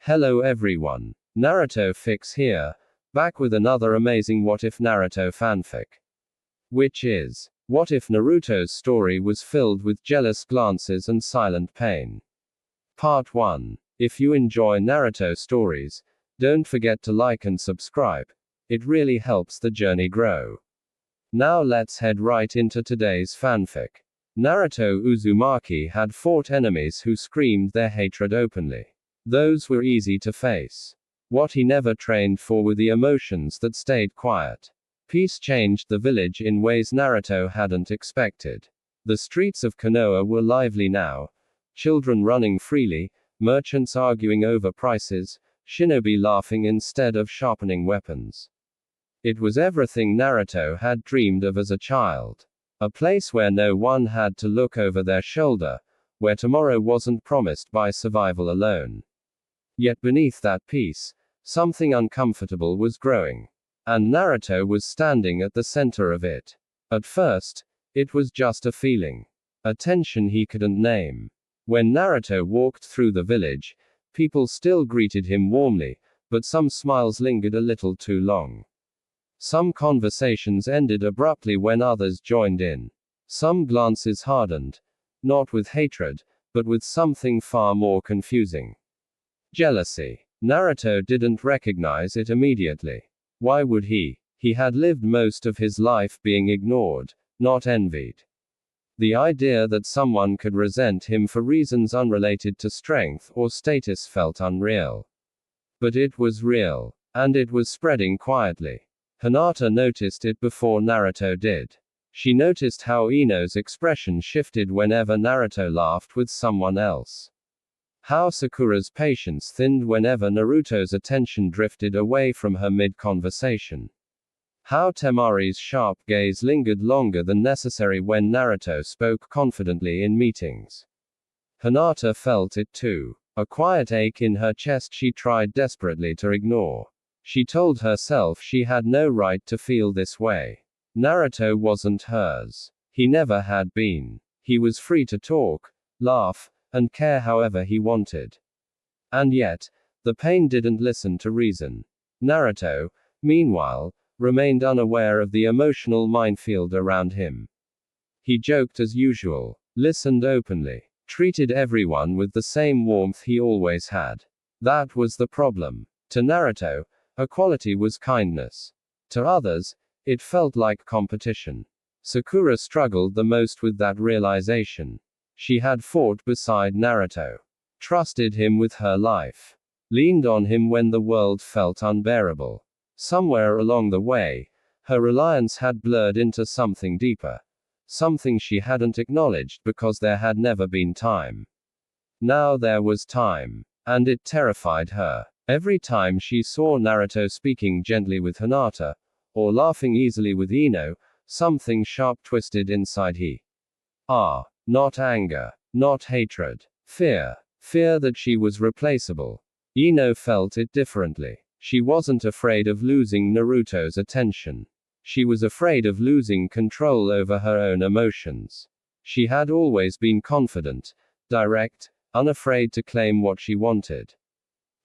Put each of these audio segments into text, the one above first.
Hello everyone. Naruto Fix here, back with another amazing What If Naruto fanfic. Which is, what if Naruto's story was filled with jealous glances and silent pain? Part 1. If you enjoy Naruto stories, don't forget to like and subscribe. It really helps the journey grow. Now let's head right into today's fanfic. Naruto Uzumaki had fought enemies who screamed their hatred openly. Those were easy to face. What he never trained for were the emotions that stayed quiet. Peace changed the village in ways Naruto hadn't expected. The streets of Konoha were lively now. Children running freely, merchants arguing over prices, shinobi laughing instead of sharpening weapons. It was everything Naruto had dreamed of as a child. A place where no one had to look over their shoulder, where tomorrow wasn't promised by survival alone. Yet beneath that peace, something uncomfortable was growing. And Naruto was standing at the center of it. At first, it was just a feeling. A tension he couldn't name. When Naruto walked through the village, people still greeted him warmly, but some smiles lingered a little too long. Some conversations ended abruptly when others joined in. Some glances hardened. Not with hatred, but with something far more confusing. Jealousy. Naruto didn't recognize it immediately. Why would he? He had lived most of his life being ignored, not envied. The idea that someone could resent him for reasons unrelated to strength or status felt unreal. But it was real. And it was spreading quietly. Hinata noticed it before Naruto did. She noticed how Ino's expression shifted whenever Naruto laughed with someone else. How Sakura's patience thinned whenever Naruto's attention drifted away from her mid-conversation. How Temari's sharp gaze lingered longer than necessary when Naruto spoke confidently in meetings. Hinata felt it too. A quiet ache in her chest she tried desperately to ignore. She told herself she had no right to feel this way. Naruto wasn't hers. He never had been. He was free to talk, laugh, and care however he wanted. And yet, the pain didn't listen to reason. Naruto, meanwhile, remained unaware of the emotional minefield around him. He joked as usual, listened openly, treated everyone with the same warmth he always had. That was the problem. To Naruto, a quality was kindness. To others, it felt like competition. Sakura struggled the most with that realization. She had fought beside Naruto, trusted him with her life, leaned on him when the world felt unbearable. Somewhere along the way, her reliance had blurred into something deeper. Something she hadn't acknowledged because there had never been time. Now there was time. And it terrified her. Every time she saw Naruto speaking gently with Hinata, or laughing easily with Ino, something sharp twisted inside he. Not anger, not hatred. Fear. Fear that she was replaceable. Ino felt it differently. She wasn't afraid of losing Naruto's attention. She was afraid of losing control over her own emotions. She had always been confident, direct, unafraid to claim what she wanted.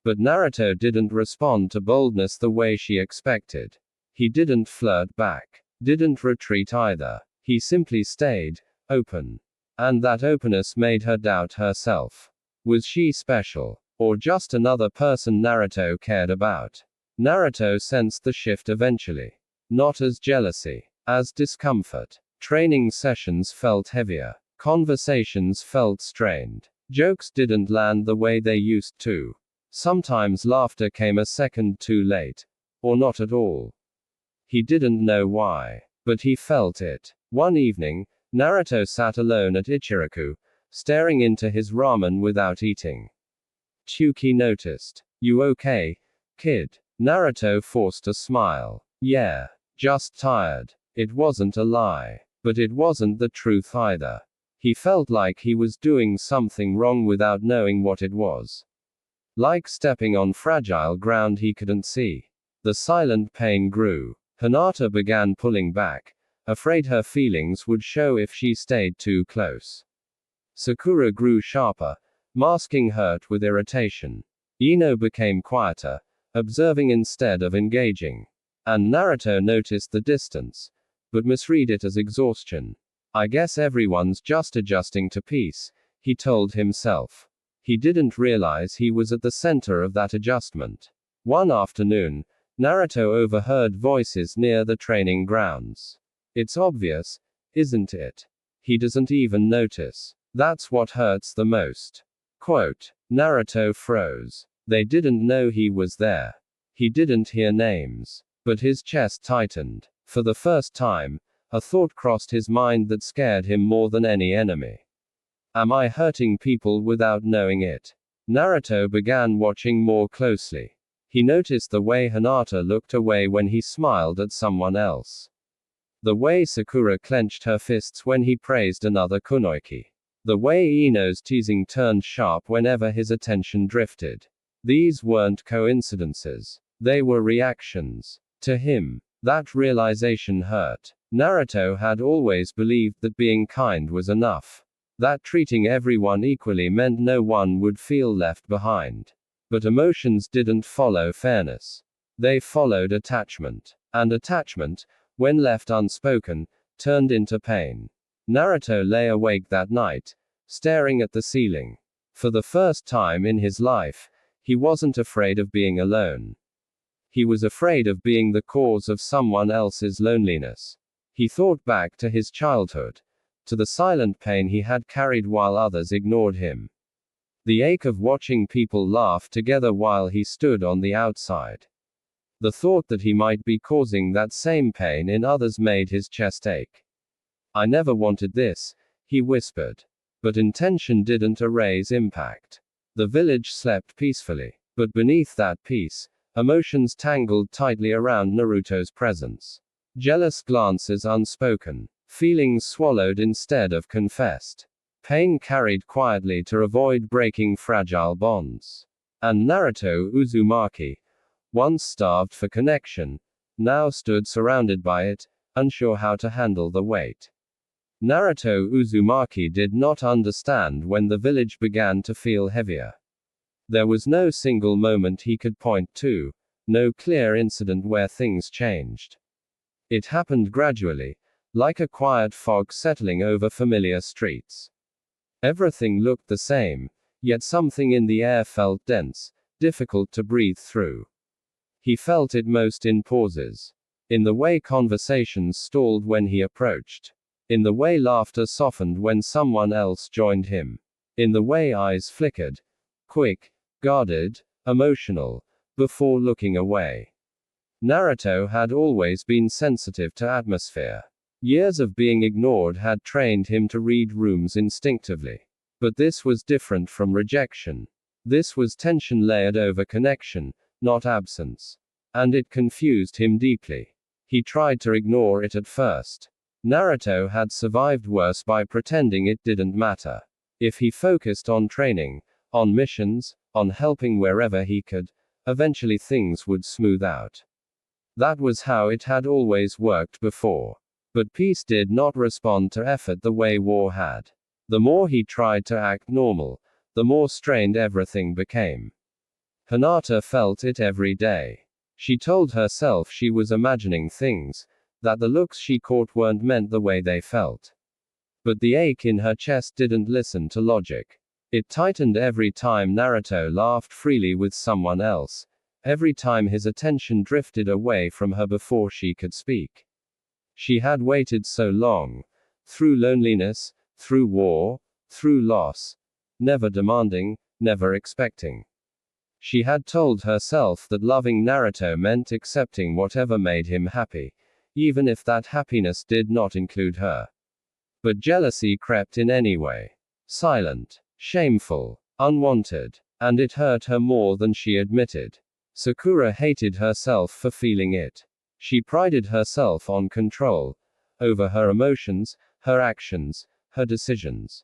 But Naruto didn't respond to boldness the way she expected. He didn't flirt back, didn't retreat either. He simply stayed open. And that openness made her doubt herself. Was she special? Or just another person Naruto cared about? Naruto sensed the shift eventually. Not as jealousy, as discomfort. Training sessions felt heavier. Conversations felt strained. Jokes didn't land the way they used to. Sometimes laughter came a second too late. Or not at all. He didn't know why. But he felt it. One evening, Naruto sat alone at Ichiraku, staring into his ramen without eating. Tsuki noticed. You okay, kid? Naruto forced a smile. Yeah. Just tired. It wasn't a lie. But it wasn't the truth either. He felt like he was doing something wrong without knowing what it was. Like stepping on fragile ground he couldn't see. The silent pain grew. Hinata began pulling back, afraid her feelings would show if she stayed too close. Sakura grew sharper, masking hurt with irritation. Ino became quieter, observing instead of engaging. And Naruto noticed the distance, but misread it as exhaustion. I guess everyone's just adjusting to peace, he told himself. He didn't realize he was at the center of that adjustment. One afternoon, Naruto overheard voices near the training grounds. It's obvious, isn't it? He doesn't even notice. That's what hurts the most. Quote. Naruto froze. They didn't know he was there. He didn't hear names. But his chest tightened. For the first time, a thought crossed his mind that scared him more than any enemy. Am I hurting people without knowing it? Naruto began watching more closely. He noticed the way Hinata looked away when he smiled at someone else. The way Sakura clenched her fists when he praised another kunoichi. The way Ino's teasing turned sharp whenever his attention drifted. These weren't coincidences. They were reactions. To him, that realization hurt. Naruto had always believed that being kind was enough. That treating everyone equally meant no one would feel left behind. But emotions didn't follow fairness. They followed attachment. And attachment, when left unspoken, turned into pain. Naruto lay awake that night, staring at the ceiling. For the first time in his life, he wasn't afraid of being alone. He was afraid of being the cause of someone else's loneliness. He thought back to his childhood, to the silent pain he had carried while others ignored him. The ache of watching people laugh together while he stood on the outside. The thought that he might be causing that same pain in others made his chest ache. I never wanted this, he whispered. But intention didn't erase impact. The village slept peacefully. But beneath that peace, emotions tangled tightly around Naruto's presence. Jealous glances unspoken. Feelings swallowed instead of confessed. Pain carried quietly to avoid breaking fragile bonds. And Naruto Uzumaki, once starved for connection, now stood surrounded by it, unsure how to handle the weight. Naruto Uzumaki did not understand when the village began to feel heavier. There was no single moment he could point to, no clear incident where things changed. It happened gradually, like a quiet fog settling over familiar streets. Everything looked the same, yet something in the air felt dense, difficult to breathe through. He felt it most in pauses. In the way conversations stalled when he approached. In the way laughter softened when someone else joined him. In the way eyes flickered. Quick, guarded, emotional, before looking away. Naruto had always been sensitive to atmosphere. Years of being ignored had trained him to read rooms instinctively. But this was different from rejection. This was tension layered over connection, not absence. And it confused him deeply. He tried to ignore it at first. Naruto had survived worse by pretending it didn't matter. If he focused on training, on missions, on helping wherever he could, eventually things would smooth out. That was how it had always worked before. But peace did not respond to effort the way war had. The more he tried to act normal, the more strained everything became. Hinata felt it every day. She told herself she was imagining things, that the looks she caught weren't meant the way they felt. But the ache in her chest didn't listen to logic. It tightened every time Naruto laughed freely with someone else, every time his attention drifted away from her before she could speak. She had waited so long, through loneliness, through war, through loss, never demanding, never expecting. She had told herself that loving Naruto meant accepting whatever made him happy, even if that happiness did not include her. But jealousy crept in anyway. Silent, shameful, unwanted, and it hurt her more than she admitted. Sakura hated herself for feeling it. She prided herself on control over her emotions, her actions, her decisions.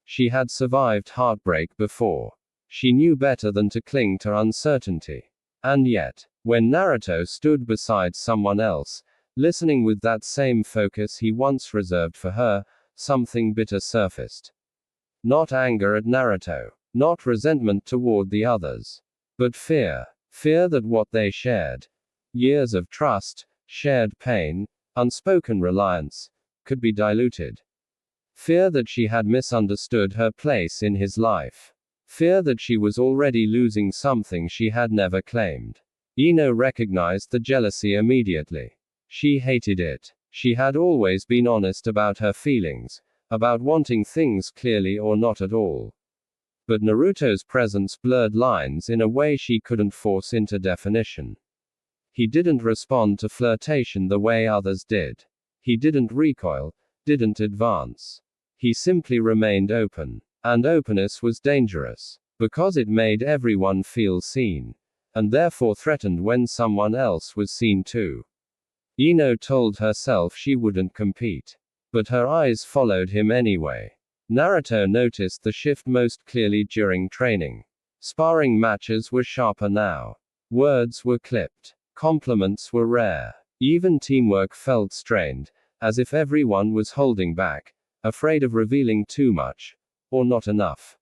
She had survived heartbreak before. She knew better than to cling to uncertainty. And yet, when Naruto stood beside someone else, listening with that same focus he once reserved for her, something bitter surfaced. Not anger at Naruto. Not resentment toward the others. But fear. Fear that what they shared, years of trust, shared pain, unspoken reliance, could be diluted. Fear that she had misunderstood her place in his life. Fear that she was already losing something she had never claimed. Ino recognized the jealousy immediately. She hated it. She had always been honest about her feelings, about wanting things clearly or not at all. But Naruto's presence blurred lines in a way she couldn't force into definition. He didn't respond to flirtation the way others did. He didn't recoil, didn't advance. He simply remained open. And openness was dangerous, because it made everyone feel seen, and therefore threatened when someone else was seen too. Ino told herself she wouldn't compete. But her eyes followed him anyway. Naruto noticed the shift most clearly during training. Sparring matches were sharper now. Words were clipped. Compliments were rare. Even teamwork felt strained, as if everyone was holding back, afraid of revealing too much, or not enough.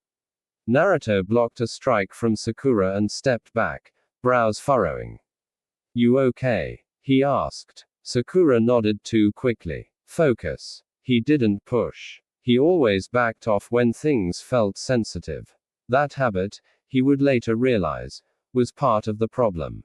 Naruto blocked a strike from Sakura and stepped back, brows furrowing. "You okay?" he asked. Sakura nodded too quickly. Focus. He didn't push. He always backed off when things felt sensitive. That habit, he would later realize, was part of the problem.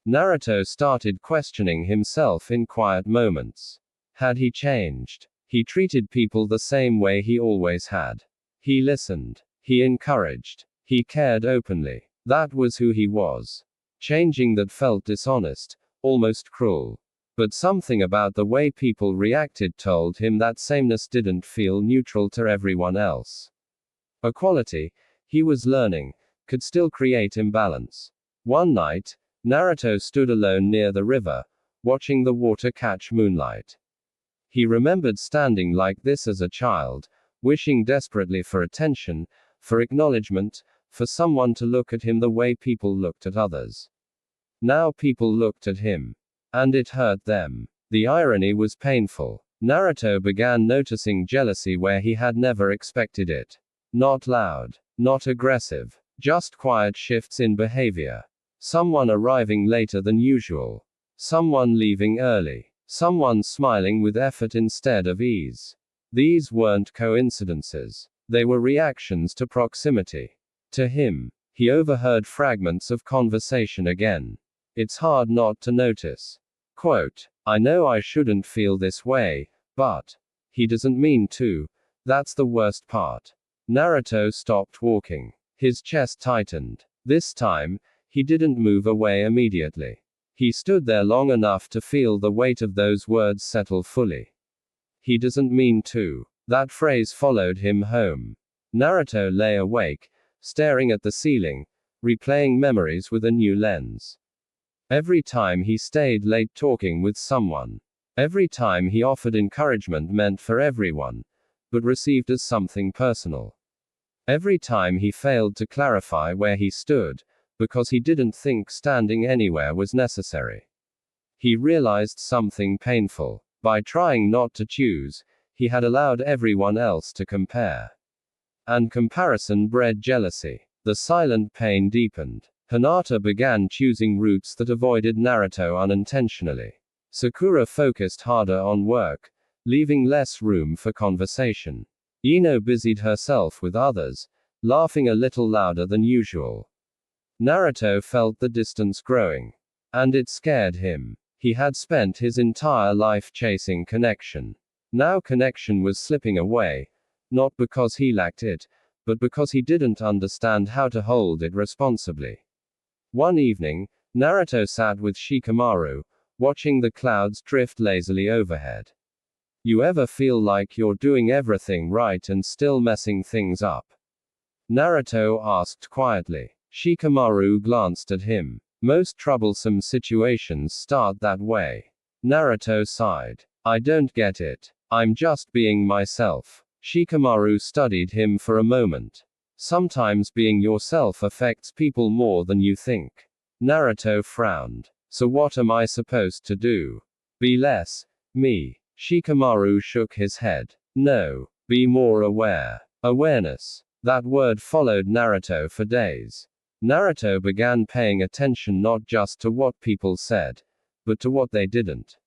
Naruto started questioning himself in quiet moments. Had he changed? He treated people the same way he always had. He listened. He encouraged. He cared openly. That was who he was. Changing that felt dishonest, almost cruel. But something about the way people reacted told him that sameness didn't feel neutral to everyone else. A quality, he was learning, could still create imbalance. One night, Naruto stood alone near the river, watching the water catch moonlight. He remembered standing like this as a child, wishing desperately for attention, for acknowledgement, for someone to look at him the way people looked at others. Now people looked at him. And it hurt them. The irony was painful. Naruto began noticing jealousy where he had never expected it. Not loud, not aggressive, just quiet shifts in behavior. Someone arriving later than usual. Someone leaving early. Someone smiling with effort instead of ease. These weren't coincidences. They were reactions to proximity. To him, he overheard fragments of conversation again. It's hard not to notice. Quote, "I know I shouldn't feel this way, but he doesn't mean to. That's the worst part." Naruto stopped walking. His chest tightened. This time, he didn't move away immediately. He stood there long enough to feel the weight of those words settle fully. He doesn't mean to. That phrase followed him home. Naruto lay awake, staring at the ceiling, replaying memories with a new lens. Every time he stayed late talking with someone. Every time he offered encouragement meant for everyone, but received as something personal. Every time he failed to clarify where he stood, because he didn't think standing anywhere was necessary. He realized something painful. By trying not to choose, he had allowed everyone else to compare. And comparison bred jealousy. The silent pain deepened. Hinata began choosing routes that avoided Naruto unintentionally. Sakura focused harder on work, leaving less room for conversation. Ino busied herself with others, laughing a little louder than usual. Naruto felt the distance growing. And it scared him. He had spent his entire life chasing connection. Now connection was slipping away, not because he lacked it, but because he didn't understand how to hold it responsibly. One evening, Naruto sat with Shikamaru, watching the clouds drift lazily overhead. "You ever feel like you're doing everything right and still messing things up?" Naruto asked quietly. Shikamaru glanced at him. "Most troublesome situations start that way." Naruto sighed. "I don't get it. I'm just being myself." Shikamaru studied him for a moment. "Sometimes being yourself affects people more than you think." Naruto frowned. "So what am I supposed to do? Be less me?" Shikamaru shook his head. "No. Be more aware." Awareness. That word followed Naruto for days. Naruto began paying attention not just to what people said, but to what they didn't.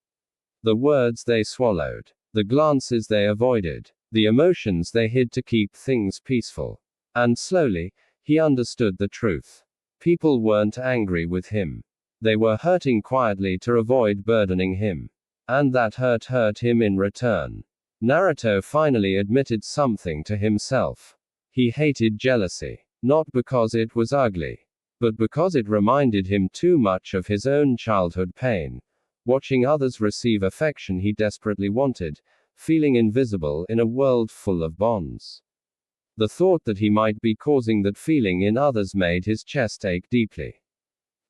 The words they swallowed, the glances they avoided, the emotions they hid to keep things peaceful. And slowly, he understood the truth. People weren't angry with him. They were hurting quietly to avoid burdening him. And that hurt him in return. Naruto finally admitted something to himself. He hated jealousy. Not because it was ugly, but because it reminded him too much of his own childhood pain. Watching others receive affection he desperately wanted, feeling invisible in a world full of bonds. The thought that he might be causing that feeling in others made his chest ache deeply.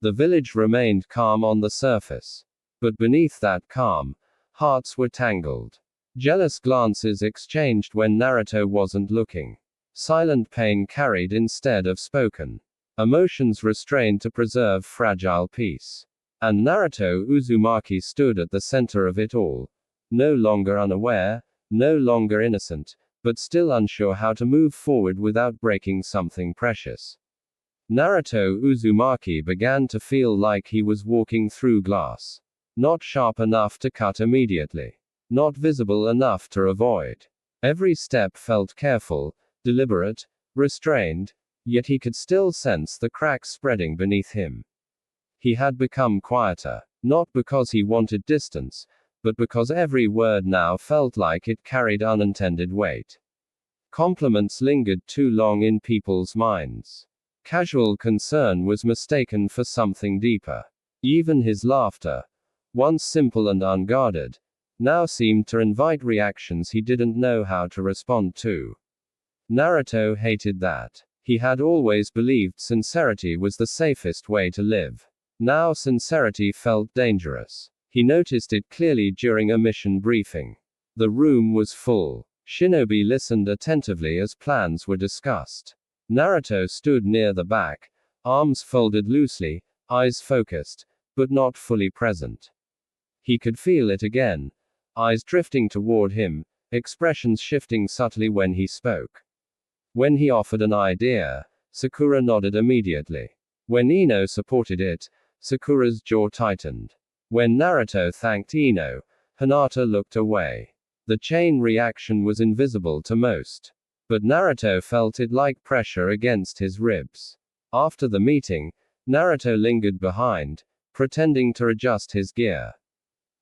The village remained calm on the surface. But beneath that calm, hearts were tangled. Jealous glances exchanged when Naruto wasn't looking. Silent pain carried instead of spoken. Emotions restrained to preserve fragile peace. And Naruto Uzumaki stood at the center of it all. No longer unaware, no longer innocent, but still unsure how to move forward without breaking something precious. Naruto Uzumaki began to feel like he was walking through glass. Not sharp enough to cut immediately. Not visible enough to avoid. Every step felt careful, deliberate, restrained, yet he could still sense the cracks spreading beneath him. He had become quieter, not because he wanted distance, but because every word now felt like it carried unintended weight. Compliments lingered too long in people's minds. Casual concern was mistaken for something deeper. Even his laughter, once simple and unguarded, now seemed to invite reactions he didn't know how to respond to. Naruto hated that. He had always believed sincerity was the safest way to live. Now sincerity felt dangerous. He noticed it clearly during a mission briefing. The room was full. Shinobi listened attentively as plans were discussed. Naruto stood near the back, arms folded loosely, eyes focused, but not fully present. He could feel it again. Eyes drifting toward him, expressions shifting subtly when he spoke. When he offered an idea, Sakura nodded immediately. When Ino supported it, Sakura's jaw tightened. When Naruto thanked Ino, Hinata looked away. The chain reaction was invisible to most. But Naruto felt it like pressure against his ribs. After the meeting, Naruto lingered behind, pretending to adjust his gear.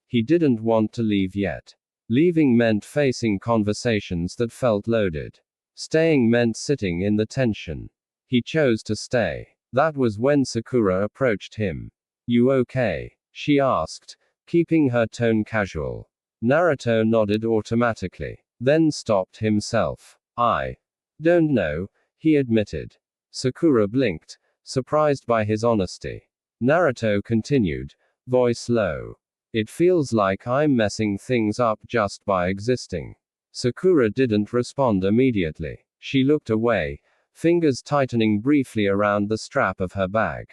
He didn't want to leave yet. Leaving meant facing conversations that felt loaded. Staying meant sitting in the tension. He chose to stay. That was when Sakura approached him. "You okay?" she asked, keeping her tone casual. Naruto nodded automatically, then stopped himself. "I don't know," he admitted. Sakura blinked, surprised by his honesty. Naruto continued, voice low. "It feels like I'm messing things up just by existing." Sakura didn't respond immediately. She looked away, fingers tightening briefly around the strap of her bag.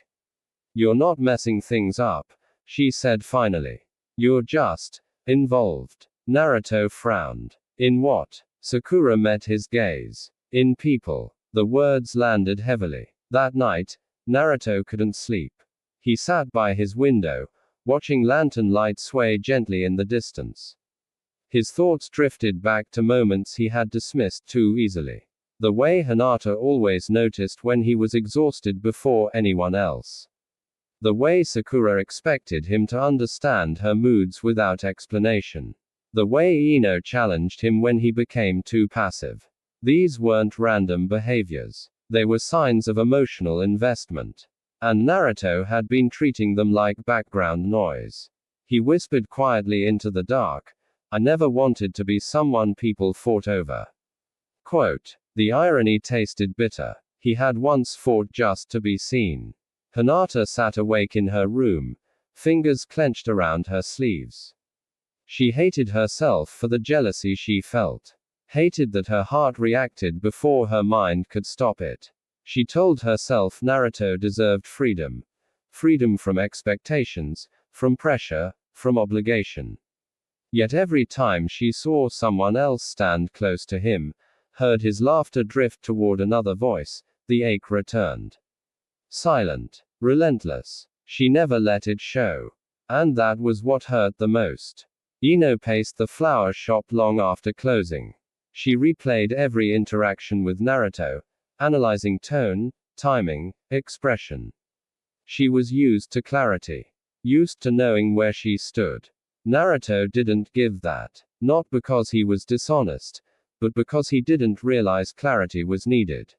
"You're not messing things up," she said finally. "You're just involved." Naruto frowned. "In what?" Sakura met his gaze. "In people." The words landed heavily. That night, Naruto couldn't sleep. He sat by his window, watching lantern light sway gently in the distance. His thoughts drifted back to moments he had dismissed too easily. The way Hinata always noticed when he was exhausted before anyone else. The way Sakura expected him to understand her moods without explanation. The way Ino challenged him when he became too passive. These weren't random behaviors. They were signs of emotional investment. And Naruto had been treating them like background noise. He whispered quietly into the dark, "I never wanted to be someone people fought over." Quote. The irony tasted bitter. He had once fought just to be seen. Hinata sat awake in her room, fingers clenched around her sleeves. She hated herself for the jealousy she felt. Hated that her heart reacted before her mind could stop it. She told herself Naruto deserved freedom. Freedom from expectations, from pressure, from obligation. Yet every time she saw someone else stand close to him, heard his laughter drift toward another voice, the ache returned. Silent. Relentless. She never let it show. And that was what hurt the most. Ino paced the flower shop long after closing. She replayed every interaction with Naruto, analyzing tone, timing, expression. She was used to clarity. Used to knowing where she stood. Naruto didn't give that. Not because he was dishonest, but because he didn't realize clarity was needed.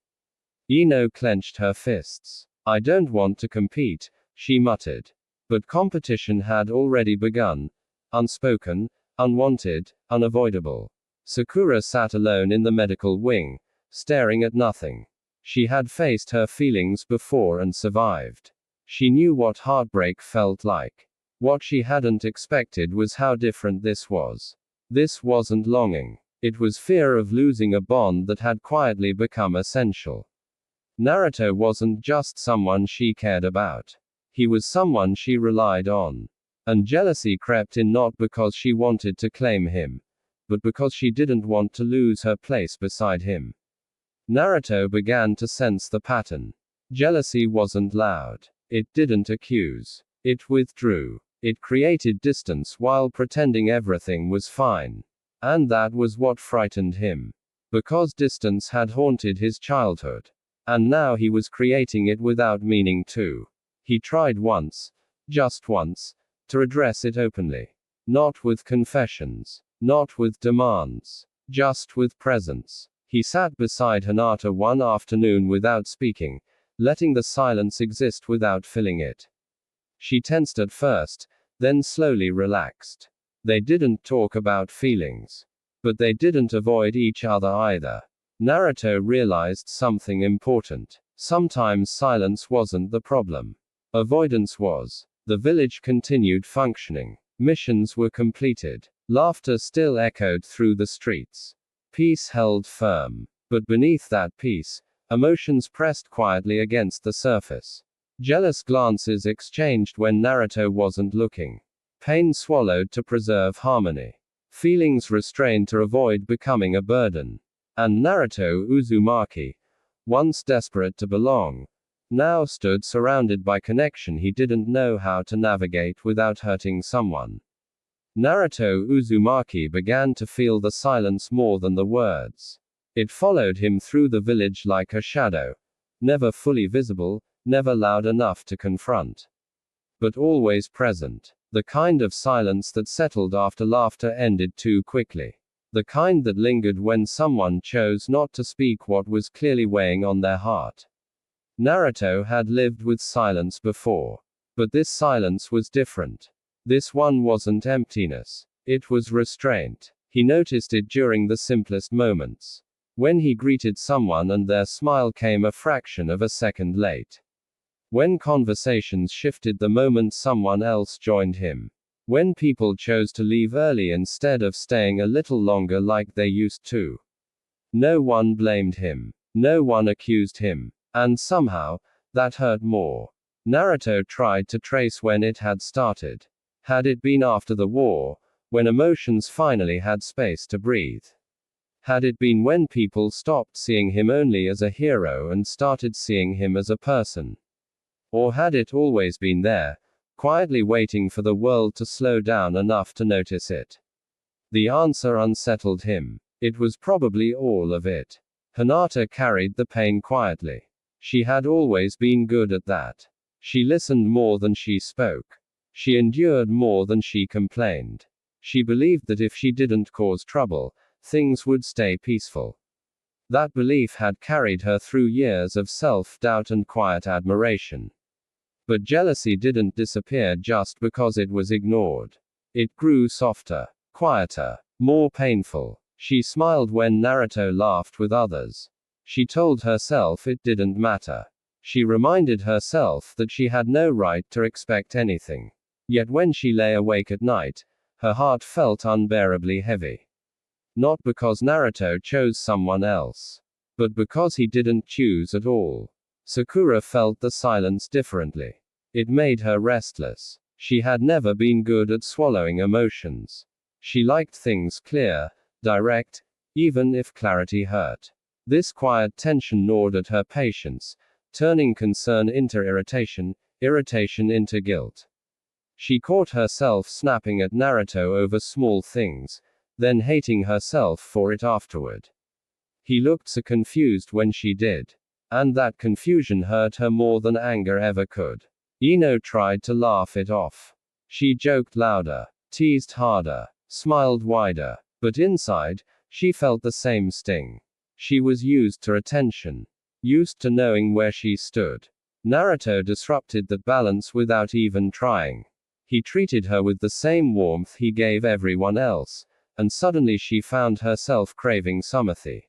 Ino clenched her fists. I don't want to compete, she muttered. But competition had already begun. Unspoken, unwanted, unavoidable. Sakura sat alone in the medical wing, staring at nothing. She had faced her feelings before and survived. She knew what heartbreak felt like. What she hadn't expected was how different this was. This wasn't longing. It was fear of losing a bond that had quietly become essential. Naruto wasn't just someone she cared about. He was someone she relied on. And jealousy crept in not because she wanted to claim him, but because she didn't want to lose her place beside him. Naruto began to sense the pattern. Jealousy wasn't loud. It didn't accuse. It withdrew. It created distance while pretending everything was fine. And that was what frightened him. Because distance had haunted his childhood. And now he was creating it without meaning to. He tried once, just once, to address it openly. Not with confessions. Not with demands. Just with presence. He sat beside Hinata one afternoon without speaking, letting the silence exist without filling it. She tensed at first, then slowly relaxed. They didn't talk about feelings. But they didn't avoid each other either. Naruto realized something important. Sometimes silence wasn't the problem. Avoidance was. The village continued functioning. Missions were completed. Laughter still echoed through the streets. Peace held firm. But beneath that peace, emotions pressed quietly against the surface. Jealous glances exchanged when Naruto wasn't looking. Pain swallowed to preserve harmony. Feelings restrained to avoid becoming a burden. And Naruto Uzumaki, once desperate to belong, now stood surrounded by connection he didn't know how to navigate without hurting someone. Naruto Uzumaki began to feel the silence more than the words. It followed him through the village like a shadow. Never fully visible, never loud enough to confront. But always present. The kind of silence that settled after laughter ended too quickly. The kind that lingered when someone chose not to speak what was clearly weighing on their heart. Naruto had lived with silence before. But this silence was different. This one wasn't emptiness. It was restraint. He noticed it during the simplest moments. When he greeted someone and their smile came a fraction of a second late. When conversations shifted the moment someone else joined him. When people chose to leave early instead of staying a little longer like they used to. No one blamed him. No one accused him. And somehow, that hurt more. Naruto tried to trace when it had started. Had it been after the war, when emotions finally had space to breathe? Had it been when people stopped seeing him only as a hero and started seeing him as a person? Or had it always been there, quietly waiting for the world to slow down enough to notice it? The answer unsettled him. It was probably all of it. Hinata carried the pain quietly. She had always been good at that. She listened more than she spoke. She endured more than she complained. She believed that if she didn't cause trouble, things would stay peaceful. That belief had carried her through years of self-doubt and quiet admiration. But jealousy didn't disappear just because it was ignored. It grew softer, quieter, more painful. She smiled when Naruto laughed with others. She told herself it didn't matter. She reminded herself that she had no right to expect anything. Yet when she lay awake at night, her heart felt unbearably heavy. Not because Naruto chose someone else, but because he didn't choose at all. Sakura felt the silence differently. It made her restless. She had never been good at swallowing emotions. She liked things clear, direct, even if clarity hurt. This quiet tension gnawed at her patience, turning concern into irritation, irritation into guilt. She caught herself snapping at Naruto over small things, then hating herself for it afterward. He looked so confused when she did. And that confusion hurt her more than anger ever could. Ino tried to laugh it off. She joked louder, teased harder, smiled wider, but inside, she felt the same sting. She was used to attention, used to knowing where she stood. Naruto disrupted that balance without even trying. He treated her with the same warmth he gave everyone else, and suddenly she found herself craving sympathy.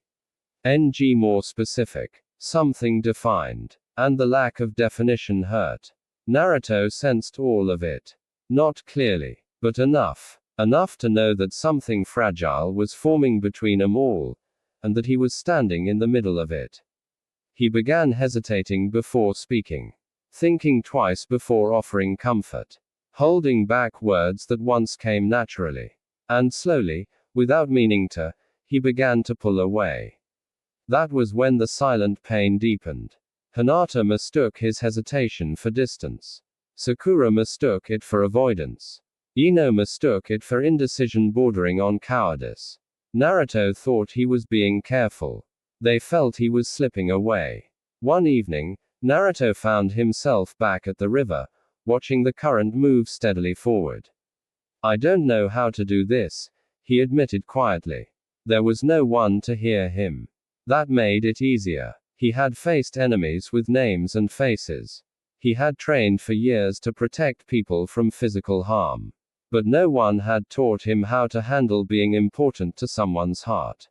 More specific, something defined, and the lack of definition hurt. Naruto sensed all of it. Not clearly, but enough. Enough to know that something fragile was forming between them all, and that he was standing in the middle of it. He began hesitating before speaking, thinking twice before offering comfort, holding back words that once came naturally. And slowly, without meaning to, he began to pull away. That was when the silent pain deepened. Hinata mistook his hesitation for distance. Sakura mistook it for avoidance. Ino mistook it for indecision bordering on cowardice. Naruto thought he was being careful. They felt he was slipping away. One evening, Naruto found himself back at the river, watching the current move steadily forward. I don't know how to do this, he admitted quietly. There was no one to hear him. That made it easier. He had faced enemies with names and faces. He had trained for years to protect people from physical harm. But no one had taught him how to handle being important to someone's heart.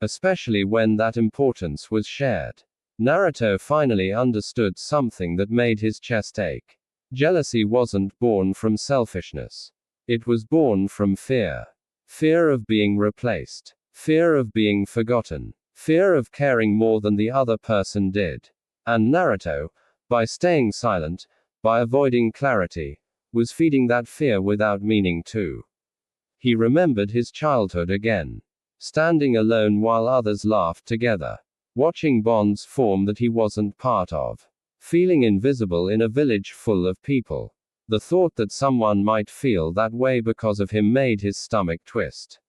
Especially when that importance was shared. Naruto finally understood something that made his chest ache. Jealousy wasn't born from selfishness. It was born from fear. Fear of being replaced. Fear of being forgotten. Fear of caring more than the other person did. And Naruto, by staying silent, by avoiding clarity, was feeding that fear without meaning to. He remembered his childhood again. Standing alone while others laughed together. Watching bonds form that he wasn't part of. Feeling invisible in a village full of people. The thought that someone might feel that way because of him made his stomach twist.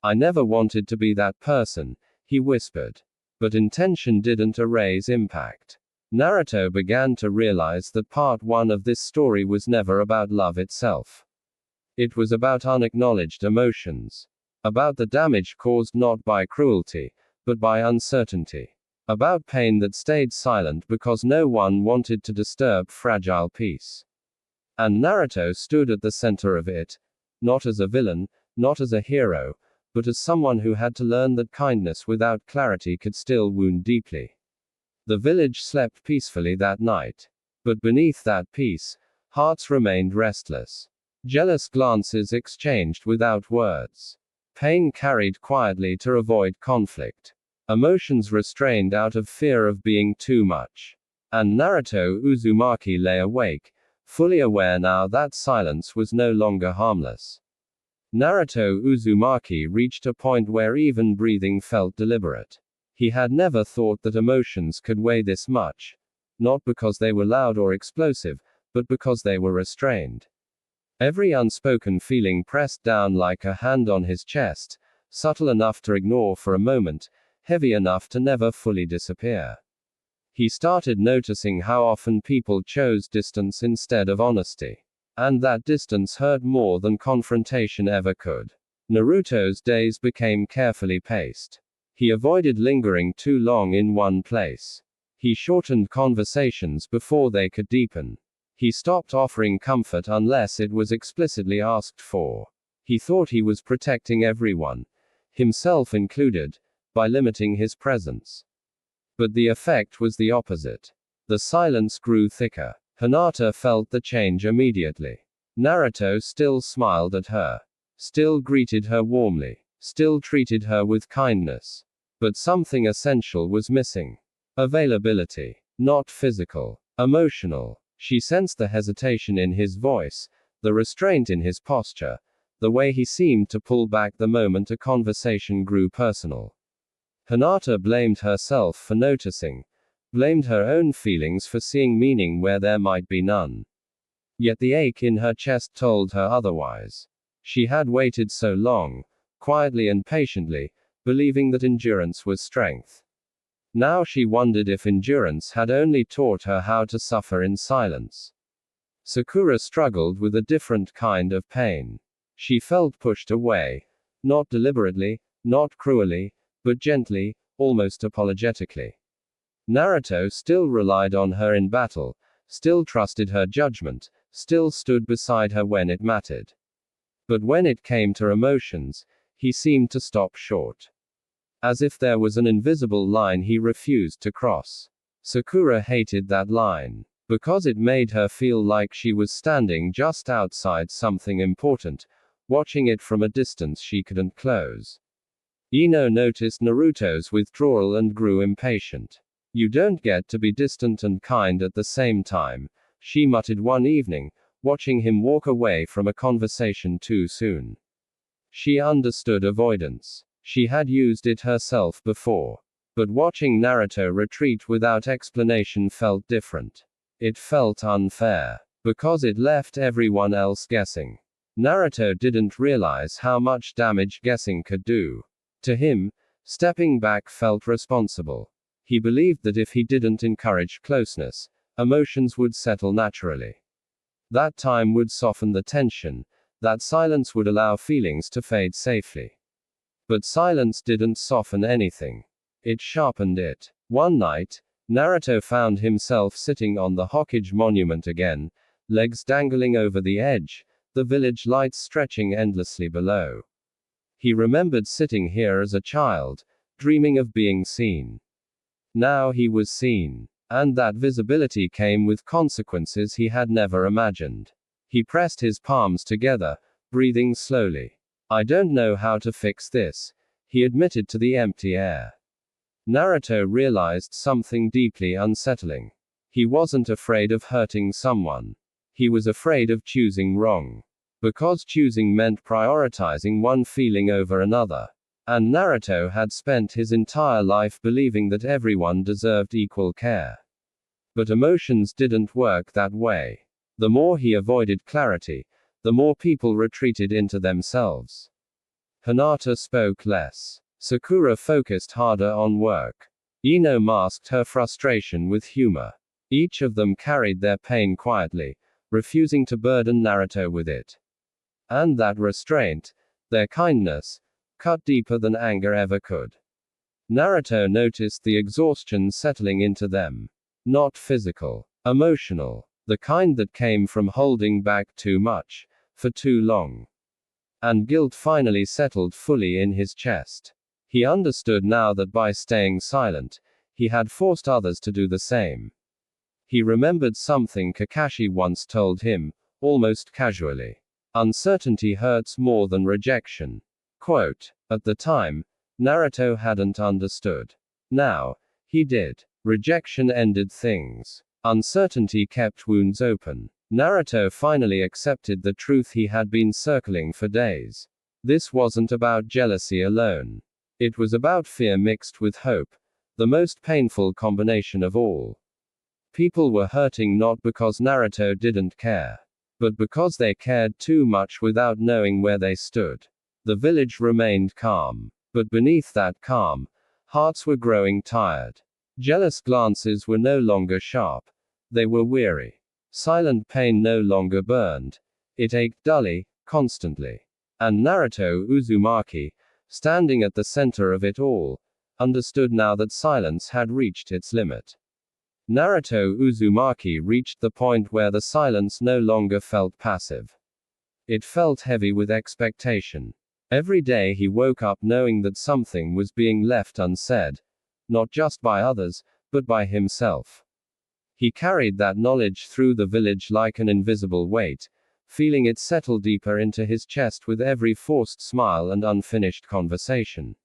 I never wanted to be that person, he whispered. But intention didn't erase impact. Naruto began to realize that part 1 of this story was never about love itself. It was about unacknowledged emotions. About the damage caused not by cruelty, but by uncertainty. About pain that stayed silent because no one wanted to disturb fragile peace. And Naruto stood at the center of it, not as a villain, not as a hero, but as someone who had to learn that kindness without clarity could still wound deeply. The village slept peacefully that night. But beneath that peace, hearts remained restless. Jealous glances exchanged without words. Pain carried quietly to avoid conflict. Emotions restrained out of fear of being too much. And Naruto Uzumaki lay awake, fully aware now that silence was no longer harmless. Naruto Uzumaki reached a point where even breathing felt deliberate. He had never thought that emotions could weigh this much, not because they were loud or explosive, but because they were restrained. Every unspoken feeling pressed down like a hand on his chest, subtle enough to ignore for a moment, heavy enough to never fully disappear. He started noticing how often people chose distance instead of honesty. And that distance hurt more than confrontation ever could. Naruto's days became carefully paced. He avoided lingering too long in one place. He shortened conversations before they could deepen. He stopped offering comfort unless it was explicitly asked for. He thought he was protecting everyone, himself included, by limiting his presence. But the effect was the opposite. The silence grew thicker. Hinata felt the change immediately. Naruto still smiled at her. Still greeted her warmly. Still treated her with kindness. But something essential was missing. Availability. Not physical. Emotional. She sensed the hesitation in his voice, the restraint in his posture, the way he seemed to pull back the moment a conversation grew personal. Hinata blamed herself for noticing, blamed her own feelings for seeing meaning where there might be none. Yet the ache in her chest told her otherwise. She had waited so long, quietly and patiently, believing that endurance was strength. Now she wondered if endurance had only taught her how to suffer in silence. Sakura struggled with a different kind of pain. She felt pushed away. Not deliberately, not cruelly, but gently, almost apologetically. Naruto still relied on her in battle, still trusted her judgment, still stood beside her when it mattered. But when it came to emotions, he seemed to stop short. As if there was an invisible line he refused to cross. Sakura hated that line, because it made her feel like she was standing just outside something important, watching it from a distance she couldn't close. Ino noticed Naruto's withdrawal and grew impatient. "You don't get to be distant and kind at the same time," she muttered one evening, watching him walk away from a conversation too soon. She understood avoidance. She had used it herself before. But watching Naruto retreat without explanation felt different. It felt unfair. Because it left everyone else guessing. Naruto didn't realize how much damage guessing could do. To him, stepping back felt responsible. He believed that if he didn't encourage closeness, emotions would settle naturally. That time would soften the tension, that silence would allow feelings to fade safely. But silence didn't soften anything. It sharpened it. One night, Naruto found himself sitting on the Hokage monument again, legs dangling over the edge, the village lights stretching endlessly below. He remembered sitting here as a child, dreaming of being seen. Now he was seen. And that visibility came with consequences he had never imagined. He pressed his palms together, breathing slowly. "I don't know how to fix this," he admitted to the empty air. Naruto realized something deeply unsettling. He wasn't afraid of hurting someone. He was afraid of choosing wrong. Because choosing meant prioritizing one feeling over another. And Naruto had spent his entire life believing that everyone deserved equal care. But emotions didn't work that way. The more he avoided clarity, the more people retreated into themselves. Hinata spoke less. Sakura focused harder on work. Ino masked her frustration with humor. Each of them carried their pain quietly, refusing to burden Naruto with it. And that restraint, their kindness, cut deeper than anger ever could. Naruto noticed the exhaustion settling into them. Not physical, emotional, the kind that came from holding back too much, for too long. And guilt finally settled fully in his chest. He understood now that by staying silent, he had forced others to do the same. He remembered something Kakashi once told him, almost casually. "Uncertainty hurts more than rejection." Quote. At the time, Naruto hadn't understood. Now, he did. Rejection ended things. Uncertainty kept wounds open. Naruto finally accepted the truth he had been circling for days. This wasn't about jealousy alone. It was about fear mixed with hope, the most painful combination of all. People were hurting not because Naruto didn't care, but because they cared too much without knowing where they stood. The village remained calm. But beneath that calm, hearts were growing tired. Jealous glances were no longer sharp. They were weary. Silent pain no longer burned. It ached dully, constantly. And Naruto Uzumaki, standing at the center of it all, understood now that silence had reached its limit. Naruto Uzumaki reached the point where the silence no longer felt passive. It felt heavy with expectation. Every day he woke up knowing that something was being left unsaid, not just by others, but by himself. He carried that knowledge through the village like an invisible weight, feeling it settle deeper into his chest with every forced smile and unfinished conversation.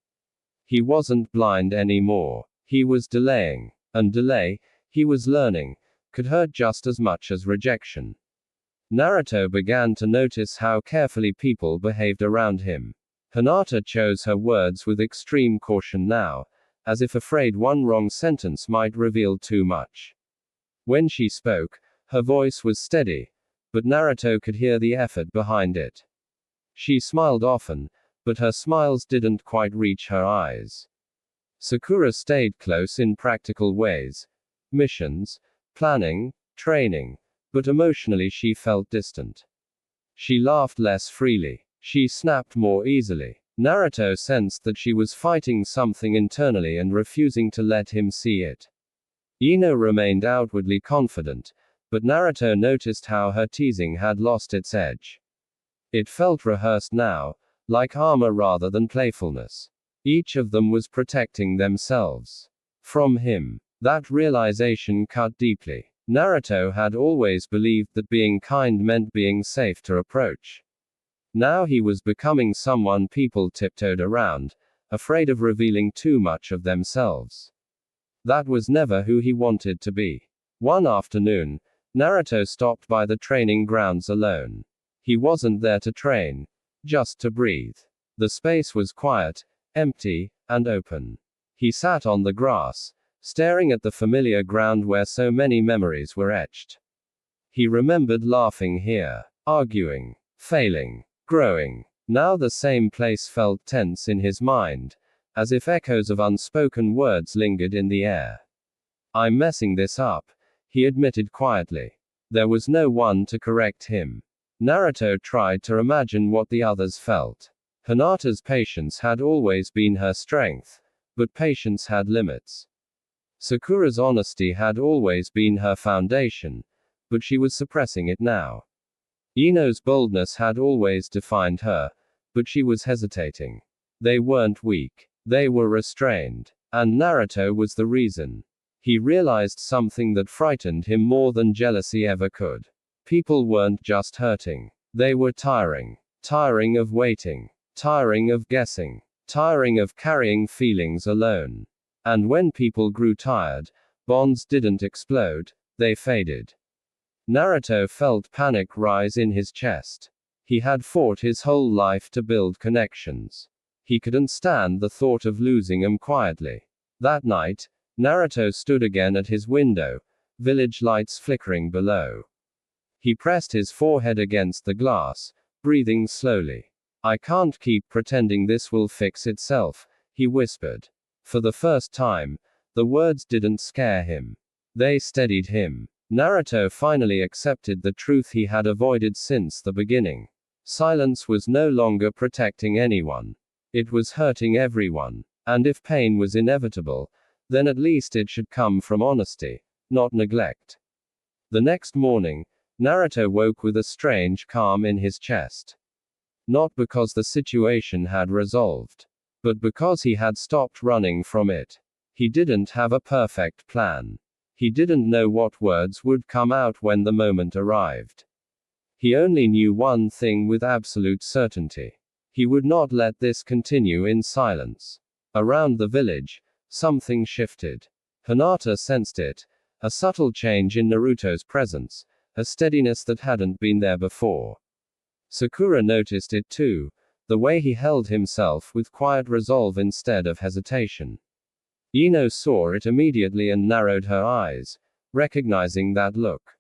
He wasn't blind anymore. He was delaying. And delay, he was learning, could hurt just as much as rejection. Naruto began to notice how carefully people behaved around him. Hinata chose her words with extreme caution now, as if afraid one wrong sentence might reveal too much. When she spoke, her voice was steady, but Naruto could hear the effort behind it. She smiled often, but her smiles didn't quite reach her eyes. Sakura stayed close in practical ways. Missions, planning, training, but emotionally she felt distant. She laughed less freely. She snapped more easily. Naruto sensed that she was fighting something internally and refusing to let him see it. Ino remained outwardly confident, but Naruto noticed how her teasing had lost its edge. It felt rehearsed now, like armor rather than playfulness. Each of them was protecting themselves from him. That realization cut deeply. Naruto had always believed that being kind meant being safe to approach. Now he was becoming someone people tiptoed around, afraid of revealing too much of themselves. That was never who he wanted to be. One afternoon, Naruto stopped by the training grounds alone. He wasn't there to train, just to breathe. The space was quiet, empty, and open. He sat on the grass, staring at the familiar ground where so many memories were etched. He remembered laughing here, arguing, failing, growing. Now the same place felt tense in his mind, as if echoes of unspoken words lingered in the air. "I'm messing this up," he admitted quietly. There was no one to correct him. Naruto tried to imagine what the others felt. Hinata's patience had always been her strength, but patience had limits. Sakura's honesty had always been her foundation, but she was suppressing it now. Ino's boldness had always defined her, but she was hesitating. They weren't weak. They were restrained. And Naruto was the reason. He realized something that frightened him more than jealousy ever could. People weren't just hurting. They were tiring. Tiring of waiting. Tiring of guessing. Tiring of carrying feelings alone. And when people grew tired, bonds didn't explode, they faded. Naruto felt panic rise in his chest. He had fought his whole life to build connections. He couldn't stand the thought of losing them quietly. That night, Naruto stood again at his window, village lights flickering below. He pressed his forehead against the glass, breathing slowly. "I can't keep pretending this will fix itself," he whispered. For the first time, the words didn't scare him. They steadied him. Naruto finally accepted the truth he had avoided since the beginning. Silence was no longer protecting anyone. It was hurting everyone. And if pain was inevitable, then at least it should come from honesty, not neglect. The next morning, Naruto woke with a strange calm in his chest. Not because the situation had resolved, but because he had stopped running from it. He didn't have a perfect plan. He didn't know what words would come out when the moment arrived. He only knew one thing with absolute certainty. He would not let this continue in silence. Around the village, something shifted. Hinata sensed it, a subtle change in Naruto's presence, a steadiness that hadn't been there before. Sakura noticed it too, the way he held himself with quiet resolve instead of hesitation. Ino saw it immediately and narrowed her eyes, recognizing that look.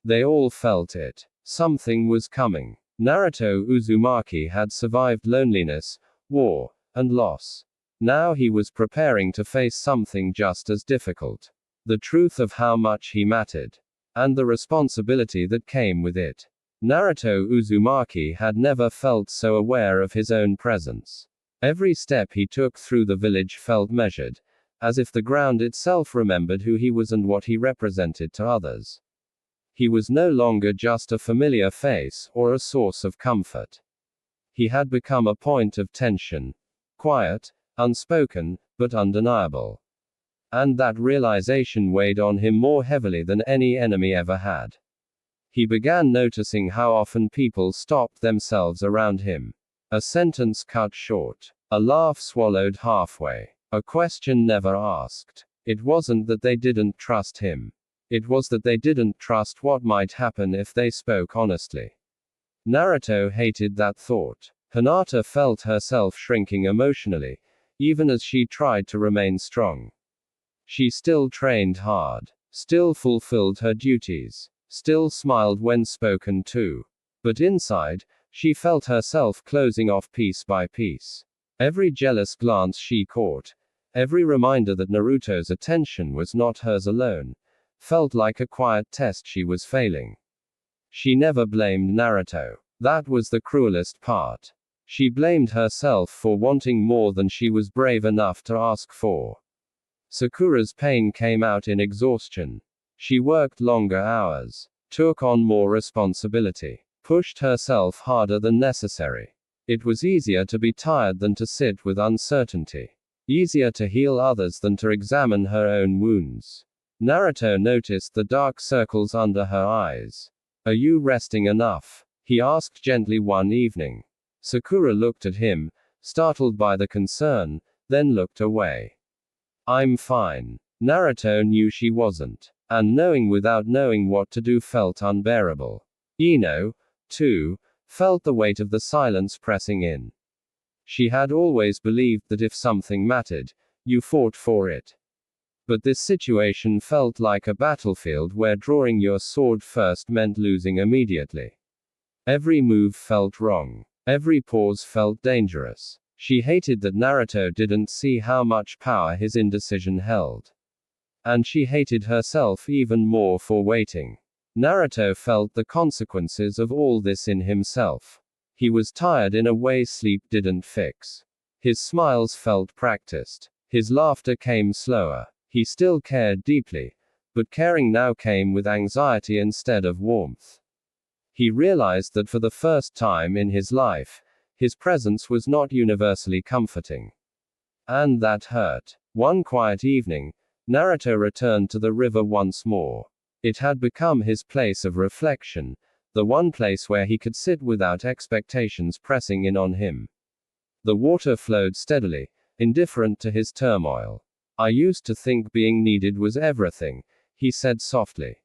They all felt it. Something was coming. Naruto Uzumaki had survived loneliness, war, and loss. Now he was preparing to face something just as difficult. The truth of how much he mattered. And the responsibility that came with it. Naruto Uzumaki had never felt so aware of his own presence. Every step he took through the village felt measured, as if the ground itself remembered who he was and what he represented to others. He was no longer just a familiar face, or a source of comfort. He had become a point of tension. Quiet, unspoken, but undeniable. And that realization weighed on him more heavily than any enemy ever had. He began noticing how often people stopped themselves around him. A sentence cut short. A laugh swallowed halfway. A question never asked. It wasn't that they didn't trust him. It was that they didn't trust what might happen if they spoke honestly. Naruto hated that thought. Hinata felt herself shrinking emotionally. even as she tried to remain strong. She still trained hard, still fulfilled her duties, still smiled when spoken to. But inside, she felt herself closing off piece by piece. Every jealous glance she caught, every reminder that Naruto's attention was not hers alone, felt like a quiet test she was failing. She never blamed Naruto. That was the cruelest part. She blamed herself for wanting more than she was brave enough to ask for. Sakura's pain came out in exhaustion. She worked longer hours, took on more responsibility, pushed herself harder than necessary. It was easier to be tired than to sit with uncertainty. Easier to heal others than to examine her own wounds. Naruto noticed the dark circles under her eyes. "Are you resting enough?" he asked gently one evening. Sakura looked at him, startled by the concern, then looked away. "I'm fine." Naruto knew she wasn't. And knowing without knowing what to do felt unbearable. Ino, too, felt the weight of the silence pressing in. She had always believed that if something mattered, you fought for it. But this situation felt like a battlefield where drawing your sword first meant losing immediately. Every move felt wrong. Every pause felt dangerous. She hated that Naruto didn't see how much power his indecision held. And she hated herself even more for waiting. Naruto felt the consequences of all this in himself. He was tired in a way sleep didn't fix. His smiles felt practiced. His laughter came slower. He still cared deeply, but caring now came with anxiety instead of warmth. He realized that for the first time in his life, his presence was not universally comforting. And that hurt. One quiet evening, Naruto returned to the river once more. It had become his place of reflection, the one place where he could sit without expectations pressing in on him. The water flowed steadily, indifferent to his turmoil. "I used to think being needed was everything," he said softly.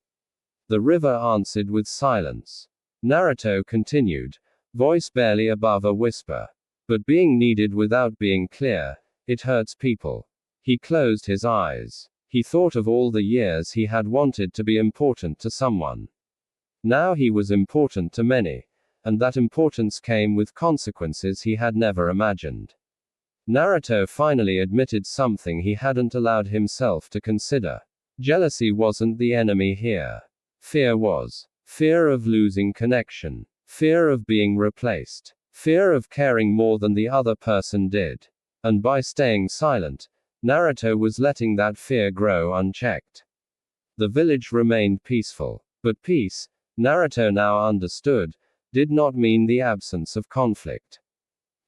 The river answered with silence. Naruto continued, voice barely above a whisper. "But being needed without being clear, it hurts people." He closed his eyes. He thought of all the years he had wanted to be important to someone. Now he was important to many, and that importance came with consequences he had never imagined. Naruto finally admitted something he hadn't allowed himself to consider. Jealousy wasn't the enemy here. Fear was. Fear of losing connection. Fear of being replaced. Fear of caring more than the other person did. And by staying silent, Naruto was letting that fear grow unchecked. The village remained peaceful. But peace, Naruto now understood, did not mean the absence of conflict.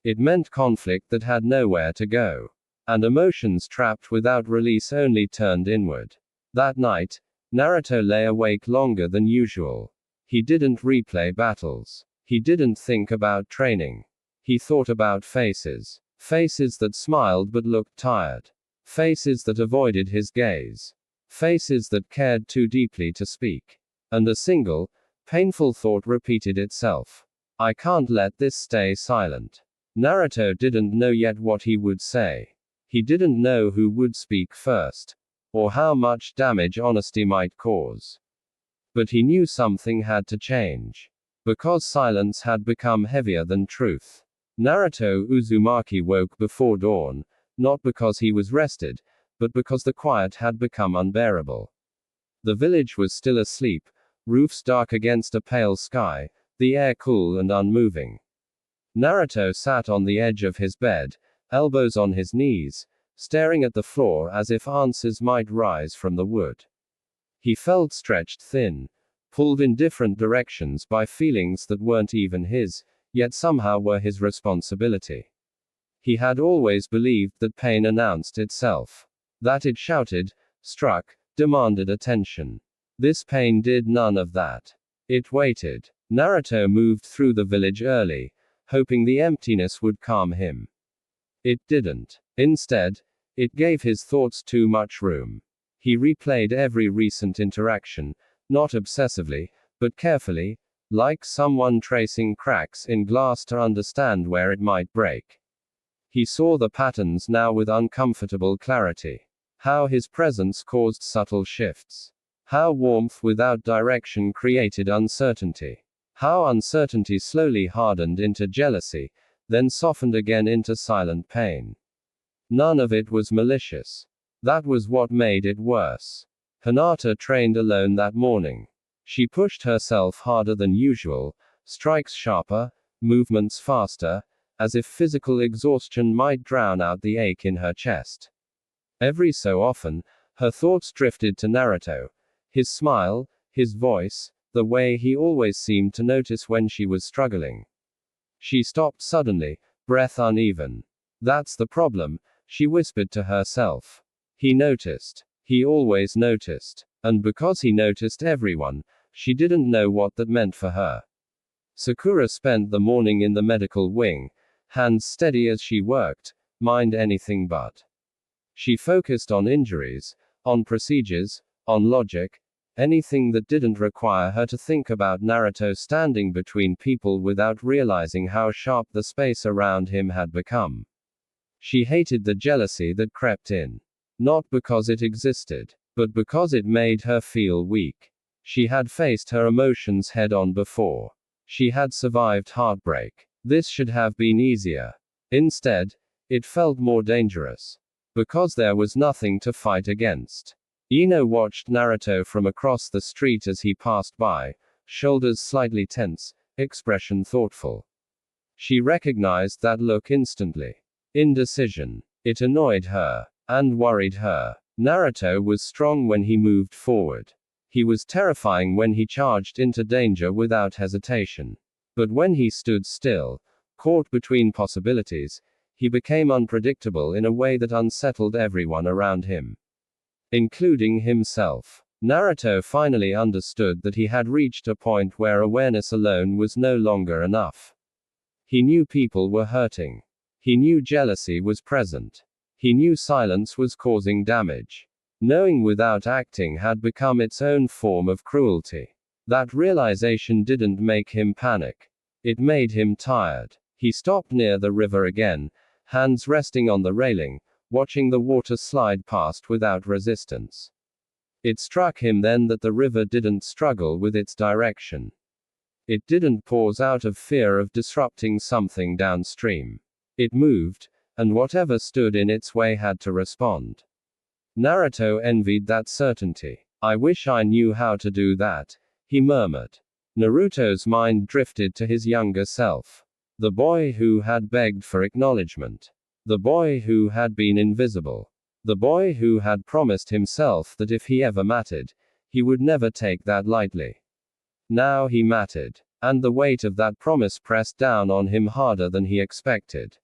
It meant conflict that had nowhere to go. And emotions trapped without release only turned inward. That night, Naruto lay awake longer than usual. He didn't replay battles. He didn't think about training. He thought about faces. Faces that smiled but looked tired. Faces that avoided his gaze. Faces that cared too deeply to speak. And a single, painful thought repeated itself. "I can't let this stay silent." Naruto didn't know yet what he would say. He didn't know who would speak first, or how much damage honesty might cause. But he knew something had to change. Because silence had become heavier than truth. Naruto Uzumaki woke before dawn, not because he was rested, but because the quiet had become unbearable. The village was still asleep, roofs dark against a pale sky, the air cool and unmoving. Naruto sat on the edge of his bed, elbows on his knees, staring at the floor as if answers might rise from the wood. He felt stretched thin, pulled in different directions by feelings that weren't even his, yet somehow were his responsibility. He had always believed that pain announced itself. That it shouted, struck, demanded attention. This pain did none of that. It waited. Naruto moved through the village early, hoping the emptiness would calm him. It didn't. Instead, it gave his thoughts too much room. He replayed every recent interaction, not obsessively, but carefully, like someone tracing cracks in glass to understand where it might break. He saw the patterns now with uncomfortable clarity. How his presence caused subtle shifts. How warmth without direction created uncertainty. How uncertainty slowly hardened into jealousy, then softened again into silent pain. None of it was malicious. That was what made it worse. Hinata trained alone that morning. She pushed herself harder than usual, strikes sharper, movements faster, as if physical exhaustion might drown out the ache in her chest. Every so often, her thoughts drifted to Naruto. His smile, his voice, the way he always seemed to notice when she was struggling. She stopped suddenly, breath uneven. That's the problem, she whispered to herself. He noticed. He always noticed. And because he noticed everyone, she didn't know what that meant for her. Sakura spent the morning in the medical wing, hands steady as she worked, mind anything but. She focused on injuries, on procedures, on logic, anything that didn't require her to think about Naruto standing between people without realizing how sharp the space around him had become. She hated the jealousy that crept in. Not because it existed, but because it made her feel weak. She had faced her emotions head on before. She had survived heartbreak. This should have been easier. Instead, it felt more dangerous. Because there was nothing to fight against. Ino watched Naruto from across the street as he passed by, shoulders slightly tense, expression thoughtful. She recognized that look instantly. Indecision. It annoyed her. And worried her. Naruto was strong when he moved forward. He was terrifying when he charged into danger without hesitation. But when he stood still, caught between possibilities, he became unpredictable in a way that unsettled everyone around him. Including himself. Naruto finally understood that he had reached a point where awareness alone was no longer enough. He knew people were hurting. He knew jealousy was present. He knew silence was causing damage. Knowing without acting had become its own form of cruelty. That realization didn't make him panic. It made him tired. He stopped near the river again, hands resting on the railing, watching the water slide past without resistance. It struck him then that the river didn't struggle with its direction. It didn't pause out of fear of disrupting something downstream. It moved, and whatever stood in its way had to respond. Naruto envied that certainty. I wish I knew how to do that, he murmured. Naruto's mind drifted to his younger self. The boy who had begged for acknowledgement. The boy who had been invisible. The boy who had promised himself that if he ever mattered, he would never take that lightly. Now he mattered. And the weight of that promise pressed down on him harder than he expected.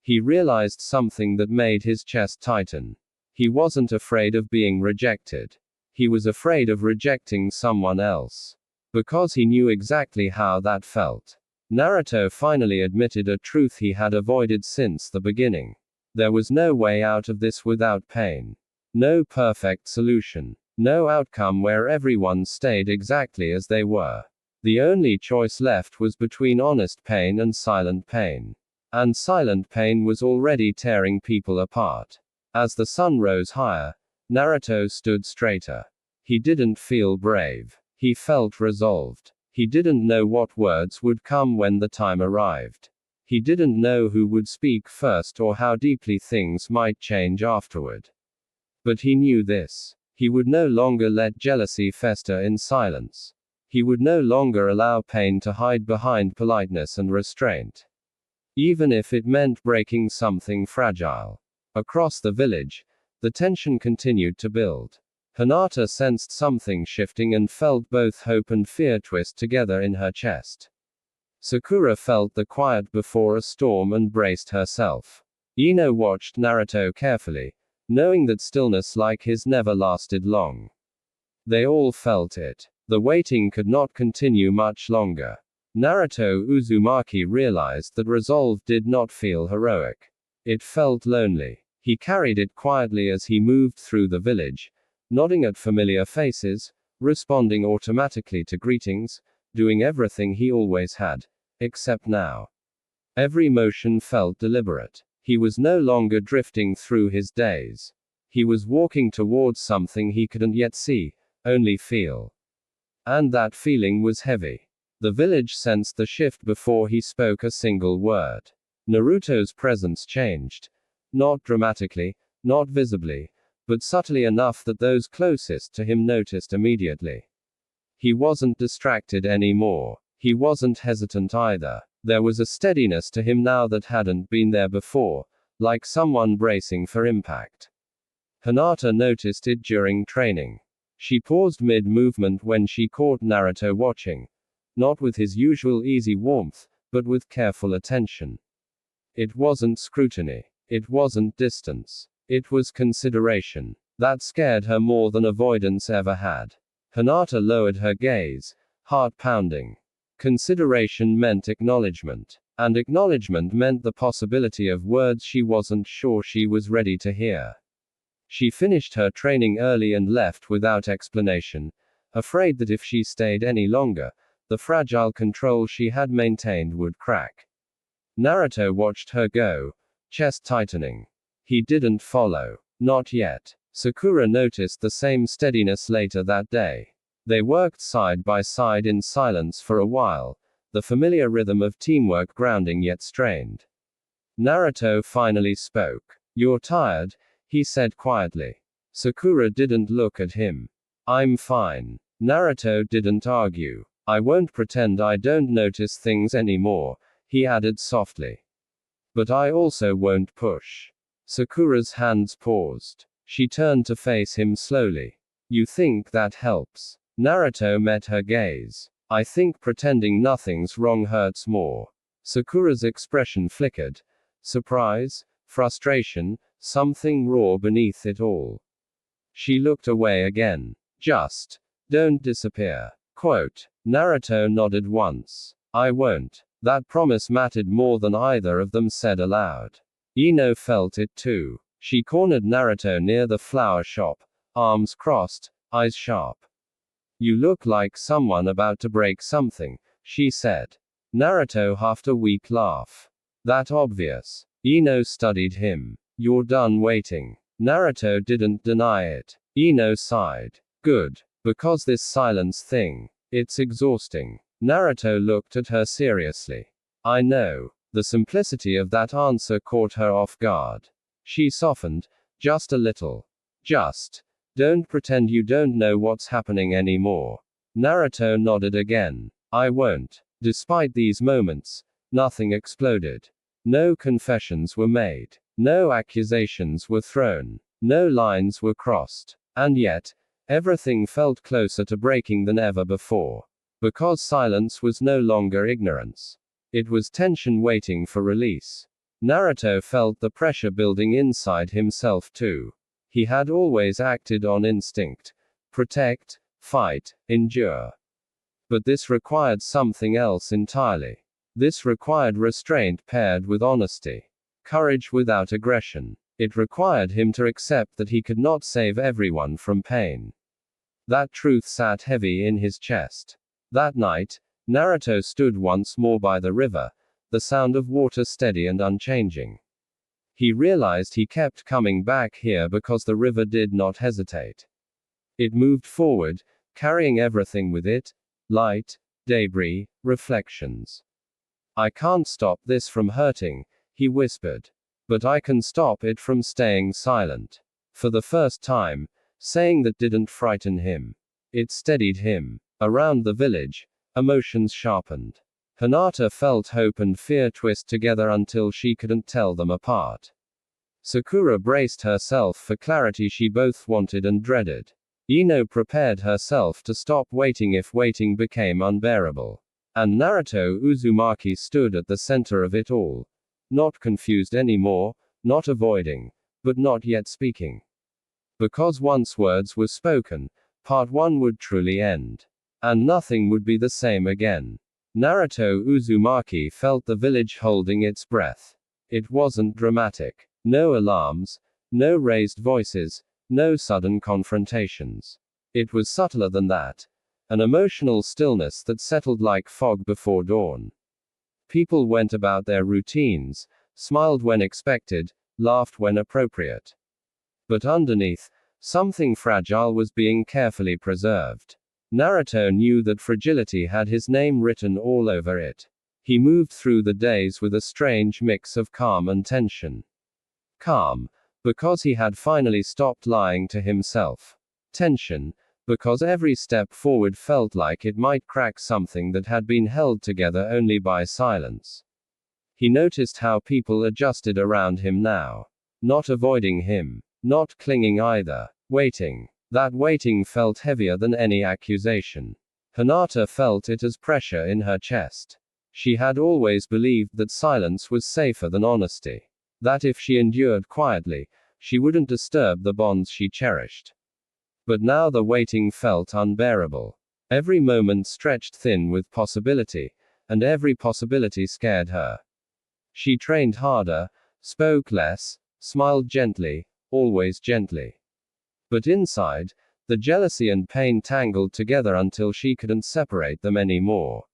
He realized something that made his chest tighten. He wasn't afraid of being rejected. He was afraid of rejecting someone else. Because he knew exactly how that felt. Naruto finally admitted a truth he had avoided since the beginning. There was no way out of this without pain. No perfect solution. No outcome where everyone stayed exactly as they were. The only choice left was between honest pain and silent pain. And silent pain was already tearing people apart. As the sun rose higher, Naruto stood straighter. He didn't feel brave. He felt resolved. He didn't know what words would come when the time arrived. He didn't know who would speak first or how deeply things might change afterward. But he knew this. He would no longer let jealousy fester in silence. He would no longer allow pain to hide behind politeness and restraint. Even if it meant breaking something fragile. Across the village, the tension continued to build. Hinata sensed something shifting and felt both hope and fear twist together in her chest. Sakura felt the quiet before a storm and braced herself. Ino watched Naruto carefully, knowing that stillness like his never lasted long. They all felt it. The waiting could not continue much longer. Naruto Uzumaki realized that resolve did not feel heroic. It felt lonely. He carried it quietly as he moved through the village, nodding at familiar faces, responding automatically to greetings, doing everything he always had, except now. Every motion felt deliberate. He was no longer drifting through his days. He was walking towards something he couldn't yet see, only feel. And that feeling was heavy. The village sensed the shift before he spoke a single word. Naruto's presence changed. Not dramatically, not visibly, but subtly enough that those closest to him noticed immediately. He wasn't distracted anymore. He wasn't hesitant either. There was a steadiness to him now that hadn't been there before, like someone bracing for impact. Hinata noticed it during training. She paused mid-movement when she caught Naruto watching. Not with his usual easy warmth, but with careful attention. It wasn't scrutiny. It wasn't distance. It was consideration. That scared her more than avoidance ever had. Hinata lowered her gaze, heart pounding. Consideration meant acknowledgement. And acknowledgement meant the possibility of words she wasn't sure she was ready to hear. She finished her training early and left without explanation, afraid that if she stayed any longer, the fragile control she had maintained would crack. Naruto watched her go, chest tightening. He didn't follow. Not yet. Sakura noticed the same steadiness later that day. They worked side by side in silence for a while, the familiar rhythm of teamwork grounding yet strained. Naruto finally spoke. "You're tired," he said quietly. Sakura didn't look at him. "I'm fine." Naruto didn't argue. "I won't pretend I don't notice things anymore," he added softly. "But I also won't push." Sakura's hands paused. She turned to face him slowly. "You think that helps?" Naruto met her gaze. "I think pretending nothing's wrong hurts more." Sakura's expression flickered. Surprise, frustration, something raw beneath it all. She looked away again. "Just don't disappear." Quote. Naruto nodded once. "I won't." That promise mattered more than either of them said aloud. Ino felt it too. She cornered Naruto near the flower shop, arms crossed, eyes sharp. "You look like someone about to break something," she said. Naruto huffed a weak laugh. "That obvious?" Ino studied him. "You're done waiting." Naruto didn't deny it. Ino sighed. "Good. Because this silence thing, it's exhausting." Naruto looked at her seriously. "I know." The simplicity of that answer caught her off guard. She softened, just a little. "Just don't pretend you don't know what's happening anymore." Naruto nodded again. "I won't." Despite these moments, nothing exploded. No confessions were made. No accusations were thrown. No lines were crossed. And yet, everything felt closer to breaking than ever before. Because silence was no longer ignorance. It was tension waiting for release. Naruto felt the pressure building inside himself too. He had always acted on instinct. Protect, fight, endure. But this required something else entirely. This required restraint paired with honesty. Courage without aggression. It required him to accept that he could not save everyone from pain. That truth sat heavy in his chest. That night, Naruto stood once more by the river, the sound of water steady and unchanging. He realized he kept coming back here because the river did not hesitate. It moved forward, carrying everything with it: light, debris, reflections. "I can't stop this from hurting," he whispered. "But I can stop it from staying silent." For the first time, saying that didn't frighten him. It steadied him. Around the village, emotions sharpened. Hinata felt hope and fear twist together until she couldn't tell them apart. Sakura braced herself for clarity she both wanted and dreaded. Ino prepared herself to stop waiting if waiting became unbearable. And Naruto Uzumaki stood at the center of it all. Not confused anymore, not avoiding, but not yet speaking. Because once words were spoken, Part 1 would truly end. And nothing would be the same again. Naruto Uzumaki felt the village holding its breath. It wasn't dramatic. No alarms, no raised voices, no sudden confrontations. It was subtler than that. An emotional stillness that settled like fog before dawn. People went about their routines, smiled when expected, laughed when appropriate. But underneath, something fragile was being carefully preserved. Naruto knew that fragility had his name written all over it. He moved through the days with a strange mix of calm and tension. Calm, because he had finally stopped lying to himself. Tension, because every step forward felt like it might crack something that had been held together only by silence. He noticed how people adjusted around him now. Not avoiding him. Not clinging either. Waiting. That waiting felt heavier than any accusation. Hinata felt it as pressure in her chest. She had always believed that silence was safer than honesty. That if she endured quietly, she wouldn't disturb the bonds she cherished. But now the waiting felt unbearable. Every moment stretched thin with possibility, and every possibility scared her. She trained harder, spoke less, smiled gently, always gently. But inside, the jealousy and pain tangled together until she couldn't separate them anymore.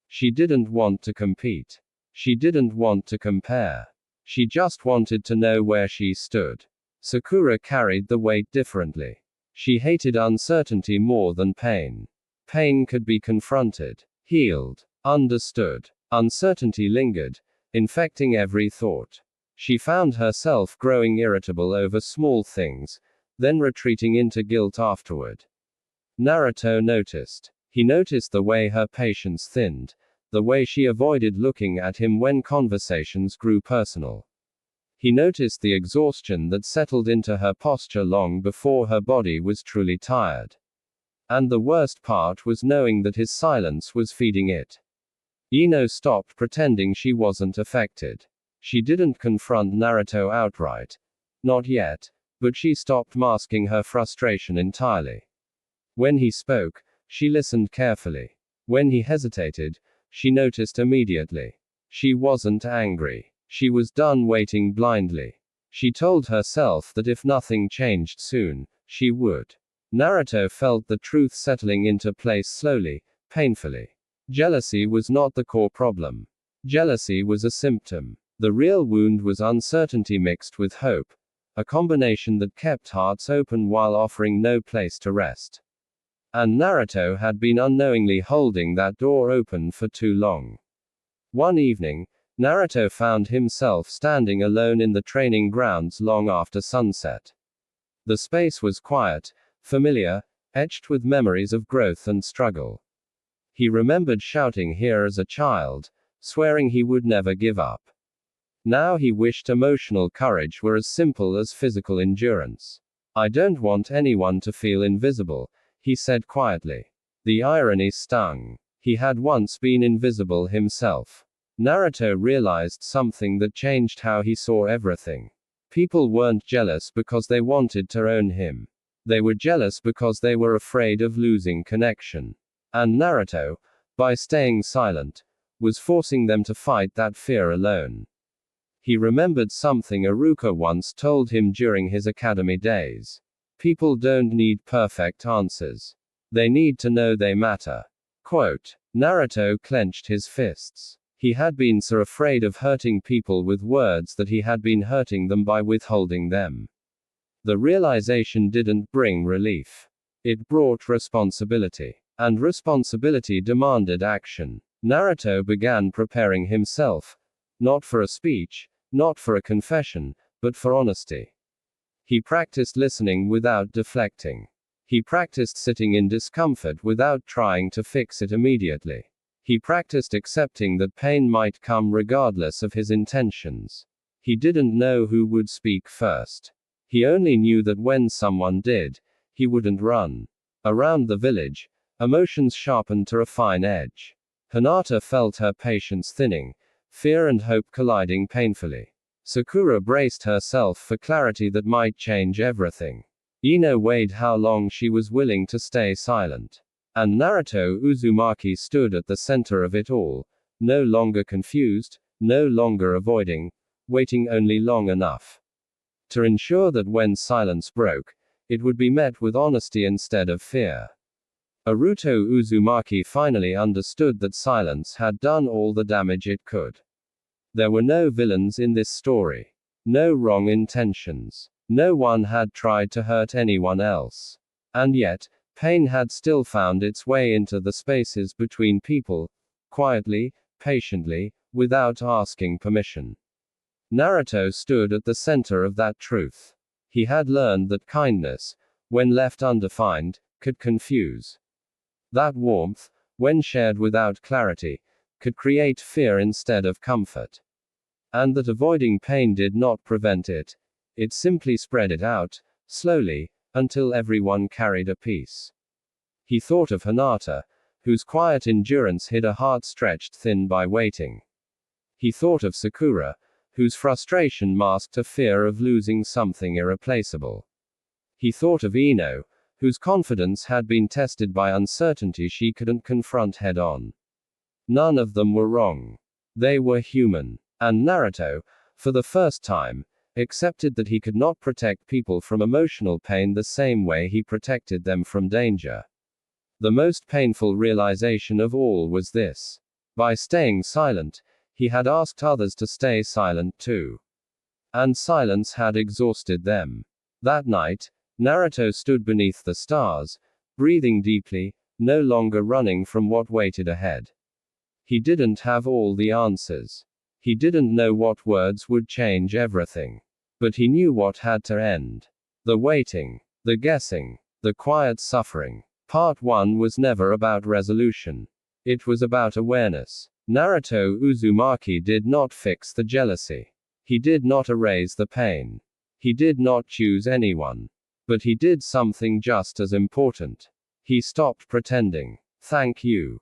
She didn't want to compete. She didn't want to compare. She just wanted to know where she stood. Sakura carried the weight differently. She hated uncertainty more than pain. Pain could be confronted, healed, understood. Uncertainty lingered, infecting every thought. She found herself growing irritable over small things, then retreating into guilt afterward. Naruto noticed. He noticed the way her patience thinned, the way she avoided looking at him when conversations grew personal. He noticed the exhaustion that settled into her posture long before her body was truly tired. And the worst part was knowing that his silence was feeding it. Ino stopped pretending she wasn't affected. She didn't confront Naruto outright. Not yet. But she stopped masking her frustration entirely. When he spoke, she listened carefully. When he hesitated, she noticed immediately. She wasn't angry. She was done waiting blindly. She told herself that if nothing changed soon, she would. Naruto felt the truth settling into place slowly, painfully. Jealousy was not the core problem. Jealousy was a symptom. The real wound was uncertainty mixed with hope. A combination that kept hearts open while offering no place to rest. And Naruto had been unknowingly holding that door open for too long. One evening, Naruto found himself standing alone in the training grounds long after sunset. The space was quiet, familiar, etched with memories of growth and struggle. He remembered shouting here as a child, swearing he would never give up. Now he wished emotional courage were as simple as physical endurance. I don't want anyone to feel invisible, he said quietly. The irony stung. He had once been invisible himself. Naruto realized something that changed how he saw everything. People weren't jealous because they wanted to own him. They were jealous because they were afraid of losing connection. And Naruto, by staying silent, was forcing them to fight that fear alone. He remembered something Iruka once told him during his academy days. People don't need perfect answers. They need to know they matter. Quote. Naruto clenched his fists. He had been so afraid of hurting people with words that he had been hurting them by withholding them. The realization didn't bring relief. It brought responsibility. And responsibility demanded action. Naruto began preparing himself. Not for a speech, not for a confession, but for honesty. He practiced listening without deflecting. He practiced sitting in discomfort without trying to fix it immediately. He practiced accepting that pain might come regardless of his intentions. He didn't know who would speak first. He only knew that when someone did, he wouldn't run. Around the village, emotions sharpened to a fine edge. Hinata felt her patience thinning, fear and hope colliding painfully. Sakura braced herself for clarity that might change everything. Ino weighed how long she was willing to stay silent. And Naruto Uzumaki stood at the center of it all, no longer confused, no longer avoiding, waiting only long enough to ensure that when silence broke, it would be met with honesty instead of fear. Naruto Uzumaki finally understood that silence had done all the damage it could. There were no villains in this story. No wrong intentions. No one had tried to hurt anyone else. And yet, pain had still found its way into the spaces between people, quietly, patiently, without asking permission. Naruto stood at the center of that truth. He had learned that kindness, when left undefined, could confuse. That warmth, when shared without clarity, could create fear instead of comfort. And that avoiding pain did not prevent it, it simply spread it out, slowly, until everyone carried a piece. He thought of Hinata, whose quiet endurance hid a heart stretched thin by waiting. He thought of Sakura, whose frustration masked a fear of losing something irreplaceable. He thought of Ino, whose confidence had been tested by uncertainty she couldn't confront head on. None of them were wrong. They were human. And Naruto, for the first time, accepted that he could not protect people from emotional pain the same way he protected them from danger. The most painful realization of all was this. By staying silent, he had asked others to stay silent too. And silence had exhausted them. That night, Naruto stood beneath the stars, breathing deeply, no longer running from what waited ahead. He didn't have all the answers. He didn't know what words would change everything. But he knew what had to end. The waiting, the guessing, the quiet suffering. Part 1 was never about resolution. It was about awareness. Naruto Uzumaki did not fix the jealousy. He did not erase the pain. He did not choose anyone. But he did something just as important. He stopped pretending. Thank you.